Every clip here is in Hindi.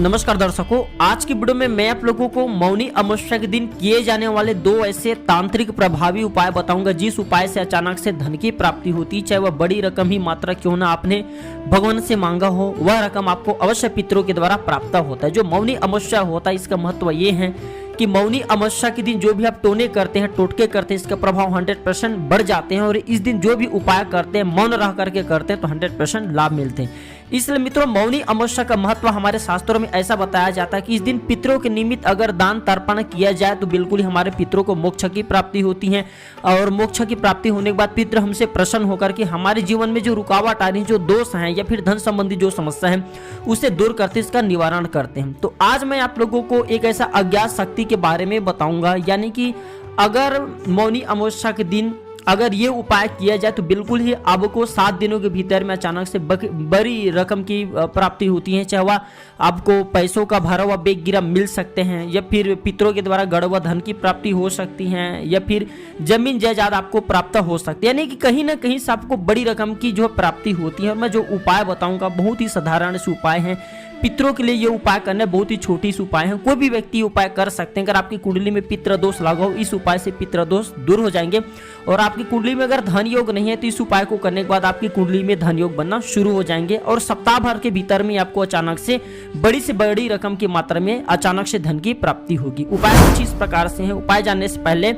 नमस्कार दर्शकों, आज की वीडियो में मैं आप लोगों को मौनी अमावस्या के दिन किए जाने वाले दो ऐसे तांत्रिक प्रभावी उपाय बताऊंगा जिस उपाय से अचानक से धन की प्राप्ति होती है। चाहे वह बड़ी रकम ही मात्रा क्यों ना आपने भगवान से मांगा हो, वह रकम आपको अवश्य पितरों के द्वारा प्राप्त होता है। जो मौनी अमावस्या होता है, इसका महत्व ये है कि मौनी अमावस्या के दिन जो भी आप टोने करते हैं, टोटके करते हैं, इसका प्रभाव 100% बढ़ जाते हैं। और इस दिन जो भी उपाय करते हैं, मौन रह करके करते हैं तो 100% लाभ मिलते हैं। इसलिए मित्रों, मौनी अमावस्या का महत्व हमारे शास्त्रों में ऐसा बताया जाता है कि इस दिन पितरों के निमित्त अगर दान तर्पण किया जाए तो बिल्कुल ही हमारे पितरों को मोक्ष की प्राप्ति होती है। और मोक्ष की प्राप्ति होने के बाद पितर हमसे प्रसन्न होकर के हमारे जीवन में जो रुकावट आ रही है, जो दोष हैं या फिर धन संबंधी जो समस्या है, उसे दूर करते, इसका निवारण करते हैं। तो आज मैं आप लोगों को एक ऐसा अज्ञात शक्ति के बारे में बताऊंगा, यानी कि अगर मौनी अमावस्या के दिन अगर ये उपाय किया जाए तो बिल्कुल ही आपको 7 दिनों के भीतर में अचानक से बड़ी रकम की प्राप्ति होती है। चाहे वह आपको पैसों का भरा हुआ बेग गिरा मिल सकते हैं, या फिर पितरों के द्वारा गढ़ा हुआ धन की प्राप्ति हो सकती है, या फिर जमीन जायदाद आपको प्राप्त हो सकती है। यानी कि कहीं ना कहीं से आपको बड़ी रकम की जो प्राप्ति होती है। और मैं जो उपाय बताऊंगा बहुत ही साधारण से उपाय है। पितरों के लिए ये उपाय करना बहुत ही छोटी सी उपाय है, कोई भी व्यक्ति उपाय कर सकते हैं। अगर आपकी कुंडली में पितृ दोष लगा हो, इस उपाय से पितृ दोष दूर हो जाएंगे। और आपकी कुंडली में अगर धन योग नहीं है तो इस उपाय को करने के बाद आपकी कुंडली में धन योग बनना शुरू हो जाएंगे। और सप्ताह भर के भीतर में आपको अचानक से बड़ी रकम की मात्रा में अचानक से धन की प्राप्ति होगी। उपाय कुछ इस प्रकार से है। उपाय जानने से पहले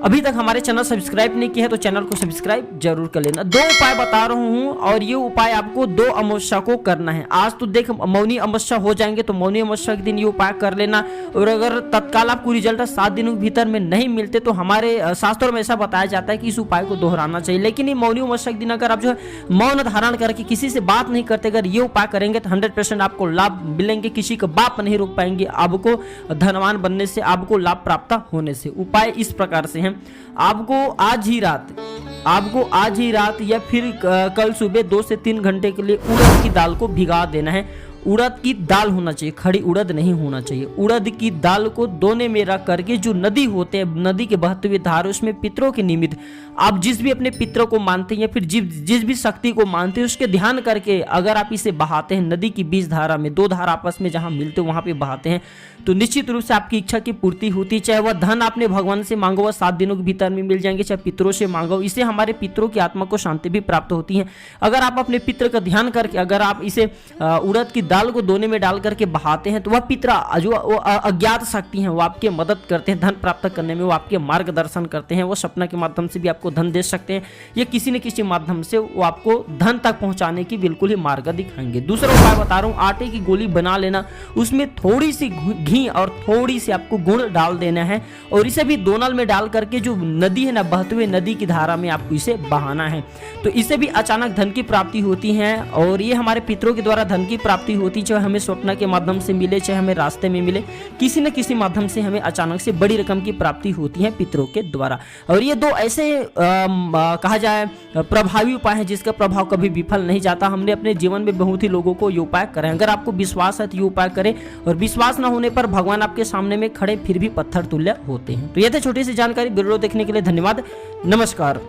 अभी तक हमारे चैनल सब्सक्राइब नहीं किया है तो चैनल को सब्सक्राइब जरूर कर लेना। दो उपाय बता रहा हूं और ये उपाय आपको 2 अमावस्या को करना है। आज तो देख मौनी अमावस्या हो जाएंगे तो मौनी अमावस्या के दिन ये उपाय कर लेना। और अगर तत्काल आपको रिजल्ट 7 दिनों के भीतर में नहीं मिलते तो हमारे शास्त्रों में ऐसा बताया जाता है कि इस उपाय को दोहराना चाहिए। लेकिन ये मौनी अमावस्या के दिन अगर आप जो है मौन धारण करके किसी से बात नहीं करते, अगर ये उपाय करेंगे तो 100% आपको लाभ मिलेंगे। किसी का बाप नहीं रोक पाएंगे आपको धनवान बनने से, आपको लाभ प्राप्त होने से। उपाय इस प्रकार से है। आपको आज ही रात या फिर कल सुबह 2 से 3 घंटे के लिए उड़द की दाल को भिगा देना है। उड़द की दाल होना चाहिए, खड़ी उड़द नहीं होना चाहिए। उड़द की दाल को दोने में रख करके जो नदी होते हैं, नदी के बहते हुए धार, उसमें पितरों के निमित्त आप जिस भी अपने पितरों को मानते हैं या फिर जिस भी शक्ति को मानते हैं, उसके ध्यान करके अगर आप इसे बहाते हैं नदी की बीच धारा में, 2 धारा आपस में जहां मिलते वहां पे बहाते हैं तो निश्चित रूप से आपकी इच्छा की पूर्ति होती है। चाहे वह धन आपने भगवान से मांगो वह 7 दिनों के भीतर में मिल जाएंगे, चाहे पितरों से मांगो। इससे हमारे पितरों की आत्मा को शांति भी प्राप्त होती है। अगर आप अपने पितर का ध्यान करके अगर आप इसे उड़द की दाल को दोने में डाल करके बहाते हैं तो वह पितर जो अज्ञात शक्ति हैं वो आपकी मदद करते हैं धन प्राप्त करने में, वो आपके मार्गदर्शन करते हैं। वो सपना के माध्यम से भी आपको धन दे सकते हैं या किसी न किसी माध्यम से वो आपको धन तक पहुंचाने की बिल्कुल ही मार्ग दिखाएंगे। दूसरा उपाय बता रहा हूँ, आटे की गोली बना लेना, उसमें थोड़ी सी घी और थोड़ी सी आपको गुड़ डाल देना है और इसे भी दोनल में डाल करके जो नदी है ना, बहते हुए नदी की धारा में आपको इसे बहाना है। तो इसे भी अचानक धन की प्राप्ति होती है। और ये हमारे पितरों के द्वारा धन की प्राप्ति होती है, चाहे हमें स्वप्न के माध्यम से मिले, चाहे हमें रास्ते में मिले, किसी न किसी माध्यम से हमें अचानक से बड़ी रकम की प्राप्ति होती है पितरों के द्वारा। और ये 2 ऐसे कहा जाए प्रभावी उपाय है जिसका प्रभाव कभी विफल नहीं जाता। हमने अपने जीवन में बहुत ही लोगों को ये उपाय करें। अगर आपको विश्वास है तो ये उपाय करें, और विश्वास न होने पर भगवान आपके सामने में खड़े फिर भी पत्थर तुल्य होते हैं। तो ये थे छोटी सी जानकारी। वीडियो देखने के लिए धन्यवाद। नमस्कार।